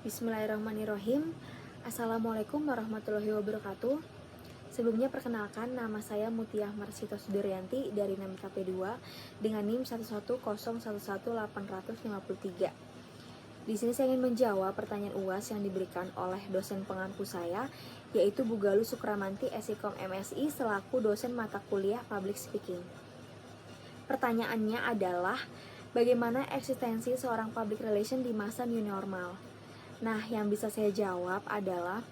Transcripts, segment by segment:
Bismillahirrahmanirrahim. Assalamualaikum warahmatullahi wabarakatuh. Sebelumnya perkenalkan, nama saya Mutiah Marsito Sudarianti dari NIM KP2 dengan NIM 111111853. Di sini saya ingin menjawab pertanyaan UAS yang diberikan oleh dosen pengampu saya, yaitu Bu Galuh Sukramanti Esikom MSI selaku dosen mata kuliah Public Speaking. Pertanyaannya adalah, bagaimana eksistensi seorang public relation di masa new normal? Nah, yang bisa saya jawab adalah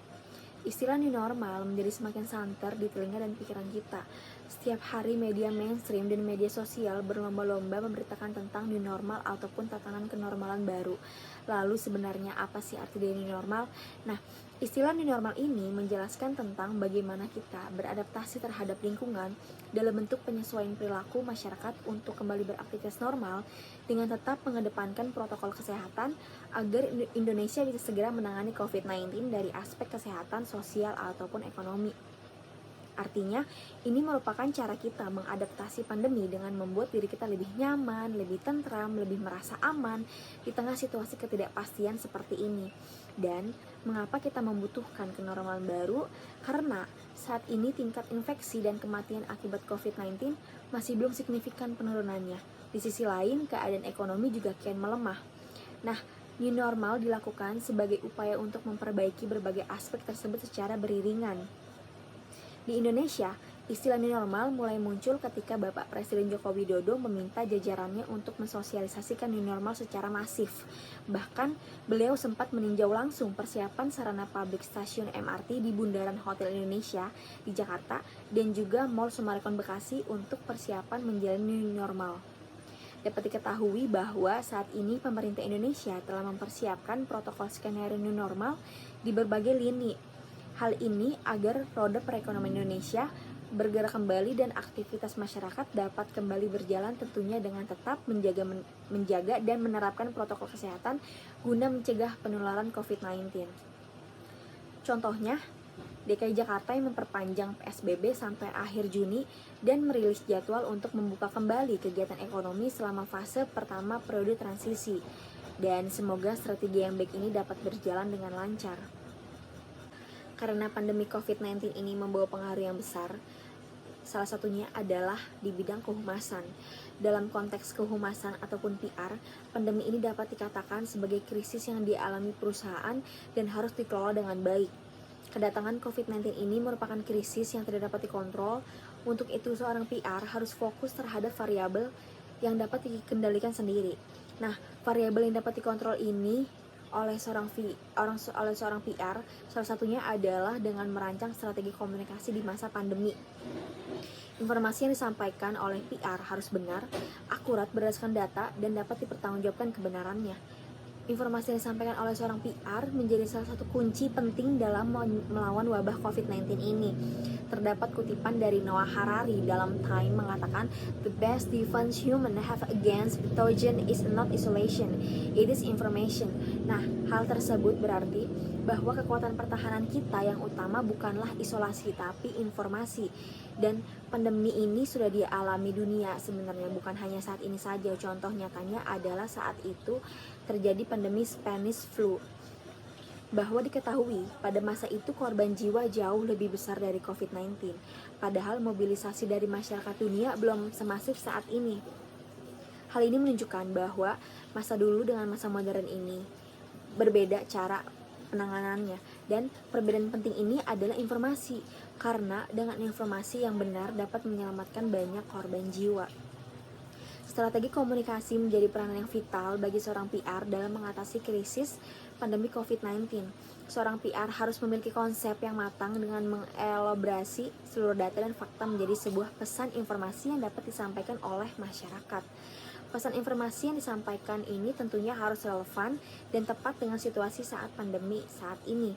istilah new normal menjadi semakin santer di telinga dan pikiran kita. Setiap hari media mainstream dan media sosial berlomba-lomba memberitakan tentang new normal ataupun tatanan kenormalan baru. Lalu sebenarnya apa sih arti dari new normal? Nah, istilah new normal ini menjelaskan tentang bagaimana kita beradaptasi terhadap lingkungan dalam bentuk penyesuaian perilaku masyarakat untuk kembali beraktivitas normal dengan tetap mengedepankan protokol kesehatan agar Indonesia bisa segera menangani COVID-19 dari aspek kesehatan, sosial, ataupun ekonomi. Artinya, ini merupakan cara kita mengadaptasi pandemi dengan membuat diri kita lebih nyaman, lebih tentram, lebih merasa aman di tengah situasi ketidakpastian seperti ini. Dan mengapa kita membutuhkan kenormalan baru? Karena saat ini tingkat infeksi dan kematian akibat COVID-19 masih belum signifikan penurunannya. Di sisi lain, keadaan ekonomi juga kian melemah. Nah, new normal dilakukan sebagai upaya untuk memperbaiki berbagai aspek tersebut secara beriringan. Di Indonesia, istilah new normal mulai muncul ketika Bapak Presiden Joko Widodo meminta jajarannya untuk mensosialisasikan new normal secara masif. Bahkan, beliau sempat meninjau langsung persiapan sarana publik stasiun MRT di Bundaran Hotel Indonesia di Jakarta dan juga Mall Summarecon Bekasi untuk persiapan menjalani new normal. Dapat diketahui bahwa saat ini pemerintah Indonesia telah mempersiapkan protokol skenario new normal di berbagai lini. Hal ini agar roda perekonomian Indonesia bergerak kembali dan aktivitas masyarakat dapat kembali berjalan tentunya dengan tetap menjaga dan menerapkan protokol kesehatan guna mencegah penularan COVID-19. Contohnya, DKI Jakarta yang memperpanjang PSBB sampai akhir Juni dan merilis jadwal untuk membuka kembali kegiatan ekonomi selama fase pertama periode transisi. Dan semoga strategi yang baik ini dapat berjalan dengan lancar. Karena pandemi COVID-19 ini membawa pengaruh yang besar, salah satunya adalah di bidang kehumasan. Dalam konteks kehumasan ataupun PR, pandemi ini dapat dikatakan sebagai krisis yang dialami perusahaan dan harus dikelola dengan baik. Kedatangan COVID-19 ini merupakan krisis yang tidak dapat dikontrol. Untuk itu, seorang PR harus fokus terhadap variabel yang dapat dikendalikan sendiri. Nah, variabel yang dapat dikontrol ini oleh seorang PR, salah satunya adalah dengan merancang strategi komunikasi di masa pandemi. Informasi yang disampaikan oleh PR harus benar, akurat berdasarkan data, dan dapat dipertanggungjawabkan kebenarannya. Informasi yang disampaikan oleh seorang PR menjadi salah satu kunci penting dalam melawan wabah COVID-19 ini. Terdapat kutipan dari Noah Harari dalam Time mengatakan, "The best defense humans have against pathogen is not isolation, it is information." Nah, hal tersebut berarti bahwa kekuatan pertahanan kita yang utama bukanlah isolasi tapi informasi. Dan pandemi ini sudah dialami dunia sebenarnya, bukan hanya saat ini saja. Contoh nyatanya adalah saat itu terjadi pandemi Spanish flu. Bahwa diketahui pada masa itu korban jiwa jauh lebih besar dari COVID-19. Padahal mobilisasi dari masyarakat dunia belum semasif saat ini. Hal ini menunjukkan bahwa masa dulu dengan masa modern ini berbeda cara penanganannya, dan perbedaan penting ini adalah informasi, karena dengan informasi yang benar dapat menyelamatkan banyak korban jiwa. Strategi komunikasi menjadi peranan yang vital bagi seorang PR dalam mengatasi krisis pandemi COVID-19. Seorang PR harus memiliki konsep yang matang dengan mengelaborasi seluruh data dan fakta menjadi sebuah pesan informasi yang dapat disampaikan oleh masyarakat. Pesan informasi yang disampaikan ini tentunya harus relevan dan tepat dengan situasi saat pandemi saat ini.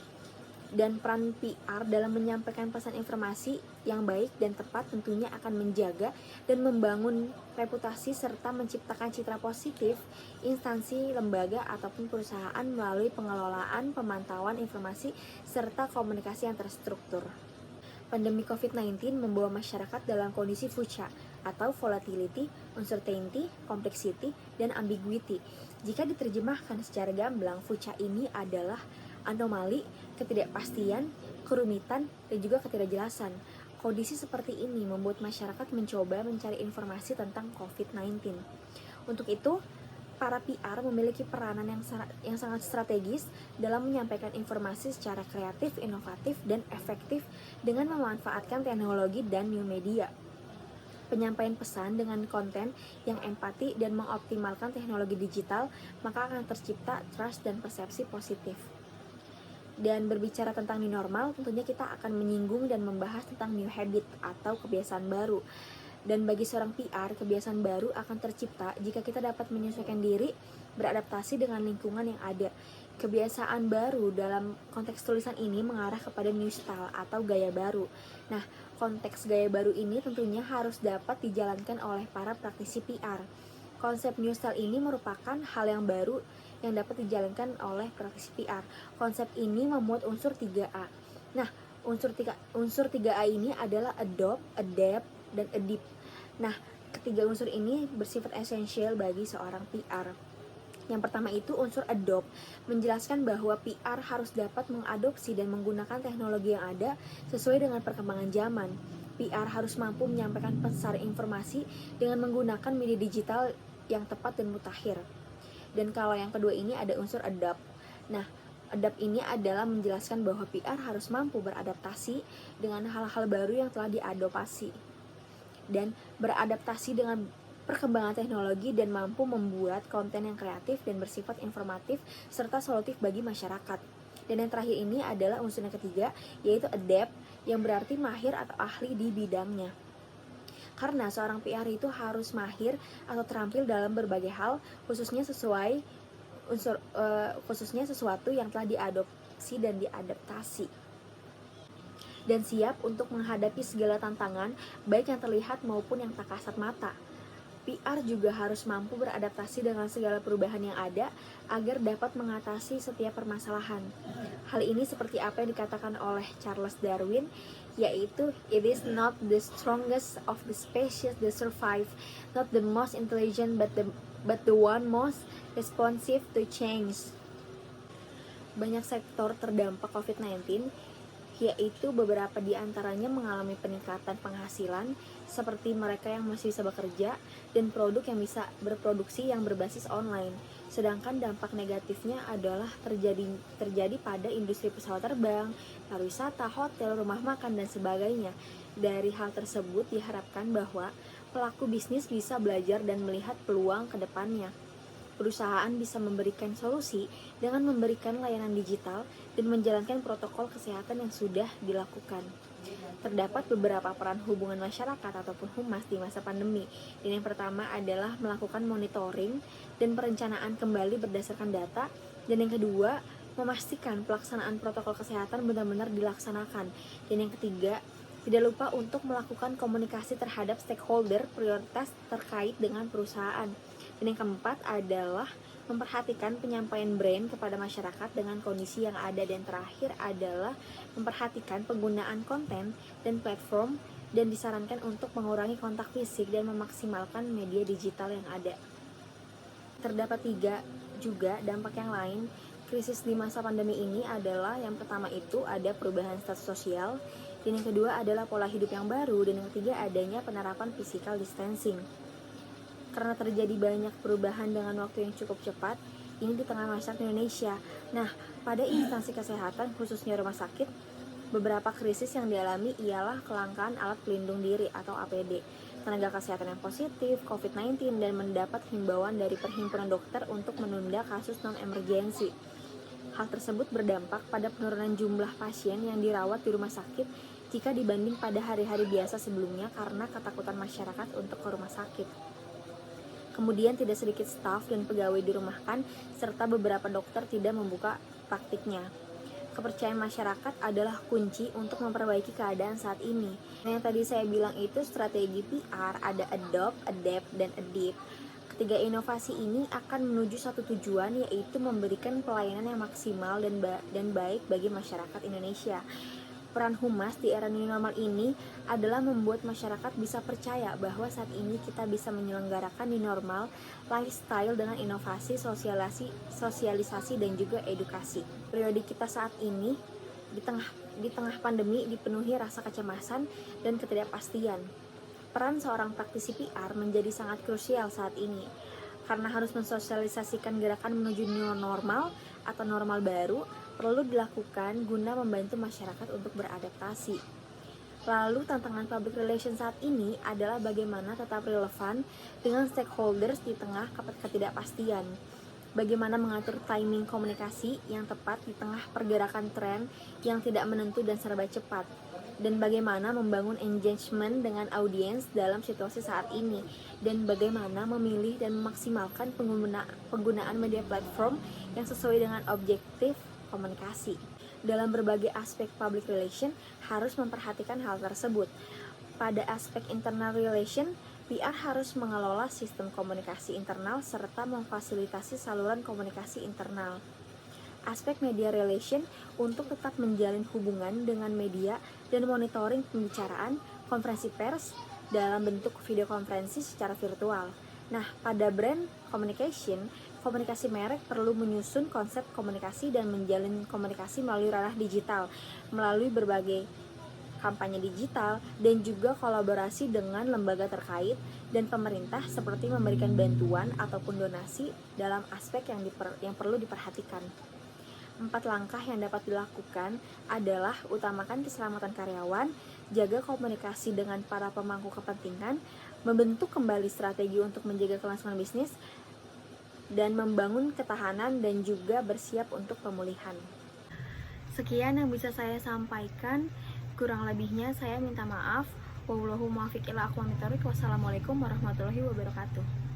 Dan peran PR dalam menyampaikan pesan informasi yang baik dan tepat tentunya akan menjaga dan membangun reputasi serta menciptakan citra positif instansi, lembaga, ataupun perusahaan melalui pengelolaan, pemantauan informasi, serta komunikasi yang terstruktur. Pandemi COVID-19 membawa masyarakat dalam kondisi fuca, atau volatility, uncertainty, complexity, dan ambiguity. Jika diterjemahkan secara gamblang, VUCA ini adalah anomali, ketidakpastian, kerumitan, dan juga ketidakjelasan. Kondisi seperti ini membuat masyarakat mencoba mencari informasi tentang COVID-19. Untuk itu, para PR memiliki peranan yang sangat strategis dalam menyampaikan informasi secara kreatif, inovatif, dan efektif dengan memanfaatkan teknologi dan new media. Penyampaian pesan dengan konten yang empati dan mengoptimalkan teknologi digital, maka akan tercipta trust dan persepsi positif. Dan berbicara tentang new normal, tentunya kita akan menyinggung dan membahas tentang new habit atau kebiasaan baru. Dan bagi seorang PR, kebiasaan baru akan tercipta jika kita dapat menyesuaikan diri, beradaptasi dengan lingkungan yang ada. Kebiasaan baru dalam konteks tulisan ini mengarah kepada new style atau gaya baru. Nah, konteks gaya baru ini tentunya harus dapat dijalankan oleh para praktisi PR. Konsep new style ini merupakan hal yang baru yang dapat dijalankan oleh praktisi PR. Konsep ini memuat unsur 3A. Nah, unsur 3A ini adalah adopt, adapt, dan adapt. Nah, ketiga unsur ini bersifat esensial bagi seorang PR. Yang pertama itu unsur adopt, menjelaskan bahwa PR harus dapat mengadopsi dan menggunakan teknologi yang ada sesuai dengan perkembangan zaman. PR harus mampu menyampaikan pesan informasi dengan menggunakan media digital yang tepat dan mutakhir. Dan kalau yang kedua ini ada unsur adapt. Nah, adapt ini adalah menjelaskan bahwa PR harus mampu beradaptasi dengan hal-hal baru yang telah diadopsi dan beradaptasi dengan perkembangan teknologi dan mampu membuat konten yang kreatif dan bersifat informatif serta solutif bagi masyarakat. Dan yang terakhir ini adalah unsur yang ketiga, yaitu adapt, yang berarti mahir atau ahli di bidangnya. Karena seorang PR itu harus mahir atau terampil dalam berbagai hal, khususnya sesuatu yang telah diadopsi dan diadaptasi, dan siap untuk menghadapi segala tantangan, baik yang terlihat maupun yang tak kasat mata. PR juga harus mampu beradaptasi dengan segala perubahan yang ada agar dapat mengatasi setiap permasalahan. Hal ini seperti apa yang dikatakan oleh Charles Darwin, yaitu it is not the strongest of the species that survive, not the most intelligent but the one most responsive to change. Banyak sektor terdampak COVID-19, yaitu beberapa di antaranya mengalami peningkatan penghasilan seperti mereka yang masih bisa bekerja dan produk yang bisa berproduksi yang berbasis online. Sedangkan dampak negatifnya adalah terjadi pada industri pesawat terbang, pariwisata, hotel, rumah makan, dan sebagainya. Dari hal tersebut diharapkan bahwa pelaku bisnis bisa belajar dan melihat peluang ke depannya. Perusahaan bisa memberikan solusi dengan memberikan layanan digital dan menjalankan protokol kesehatan yang sudah dilakukan. Terdapat beberapa peran hubungan masyarakat ataupun humas di masa pandemi. Dan yang pertama adalah melakukan monitoring dan perencanaan kembali berdasarkan data. Dan yang kedua, memastikan pelaksanaan protokol kesehatan benar-benar dilaksanakan. Dan yang ketiga, tidak lupa untuk melakukan komunikasi terhadap stakeholder prioritas terkait dengan perusahaan. Dan yang keempat adalah memperhatikan penyampaian brand kepada masyarakat dengan kondisi yang ada. Dan terakhir adalah memperhatikan penggunaan konten dan platform, dan disarankan untuk mengurangi kontak fisik dan memaksimalkan media digital yang ada. Terdapat 3 juga dampak yang lain krisis di masa pandemi ini adalah yang pertama itu ada perubahan status sosial, dan yang kedua adalah pola hidup yang baru, dan yang ketiga adanya penerapan physical distancing. Karena terjadi banyak perubahan dengan waktu yang cukup cepat, ini di tengah masyarakat Indonesia. Nah, pada instansi kesehatan, khususnya rumah sakit, beberapa krisis yang dialami ialah kelangkaan alat pelindung diri atau APD, tenaga kesehatan yang positif COVID-19, dan mendapat himbauan dari Perhimpunan Dokter untuk menunda kasus non-emergensi. Hal tersebut berdampak pada penurunan jumlah pasien yang dirawat di rumah sakit jika dibanding pada hari-hari biasa sebelumnya karena ketakutan masyarakat untuk ke rumah sakit. Kemudian tidak sedikit staf dan pegawai dirumahkan, serta beberapa dokter tidak membuka praktiknya. Kepercayaan masyarakat adalah kunci untuk memperbaiki keadaan saat ini. Nah, yang tadi saya bilang itu strategi PR, ada adopt, adapt, dan adapt. Ketiga inovasi ini akan menuju satu tujuan, yaitu memberikan pelayanan yang maksimal dan baik bagi masyarakat Indonesia. Peran humas di era new normal ini adalah membuat masyarakat bisa percaya bahwa saat ini kita bisa menyelenggarakan new normal lifestyle dengan inovasi, sosialisasi dan juga edukasi. Periode kita saat ini di tengah pandemi dipenuhi rasa kecemasan dan ketidakpastian. Peran seorang praktisi PR menjadi sangat krusial saat ini karena harus mensosialisasikan gerakan menuju new normal atau normal baru perlu dilakukan guna membantu masyarakat untuk beradaptasi. Lalu tantangan public relation saat ini adalah bagaimana tetap relevan dengan stakeholders di tengah ketidakpastian. Bagaimana mengatur timing komunikasi yang tepat di tengah pergerakan tren yang tidak menentu dan serba cepat. Dan bagaimana membangun engagement dengan audiens dalam situasi saat ini. Dan bagaimana memilih dan memaksimalkan penggunaan media platform yang sesuai dengan objektif komunikasi. Dalam berbagai aspek public relation harus memperhatikan hal tersebut. Pada aspek internal relation, PR harus mengelola sistem komunikasi internal serta memfasilitasi saluran komunikasi internal. Aspek media relation untuk tetap menjalin hubungan dengan media dan monitoring pembicaraan, konferensi pers dalam bentuk video konferensi secara virtual. Nah, pada brand communication, komunikasi merek perlu menyusun konsep komunikasi dan menjalin komunikasi melalui ranah digital, melalui berbagai kampanye digital dan juga kolaborasi dengan lembaga terkait dan pemerintah seperti memberikan bantuan ataupun donasi dalam aspek yang perlu diperhatikan. 4 langkah yang dapat dilakukan adalah utamakan keselamatan karyawan, jaga komunikasi dengan para pemangku kepentingan, membentuk kembali strategi untuk menjaga kelangsungan bisnis, dan membangun ketahanan dan juga bersiap untuk pemulihan. Sekian yang bisa saya sampaikan, kurang lebihnya saya minta maaf. Wassalamualaikum warahmatullahi wabarakatuh.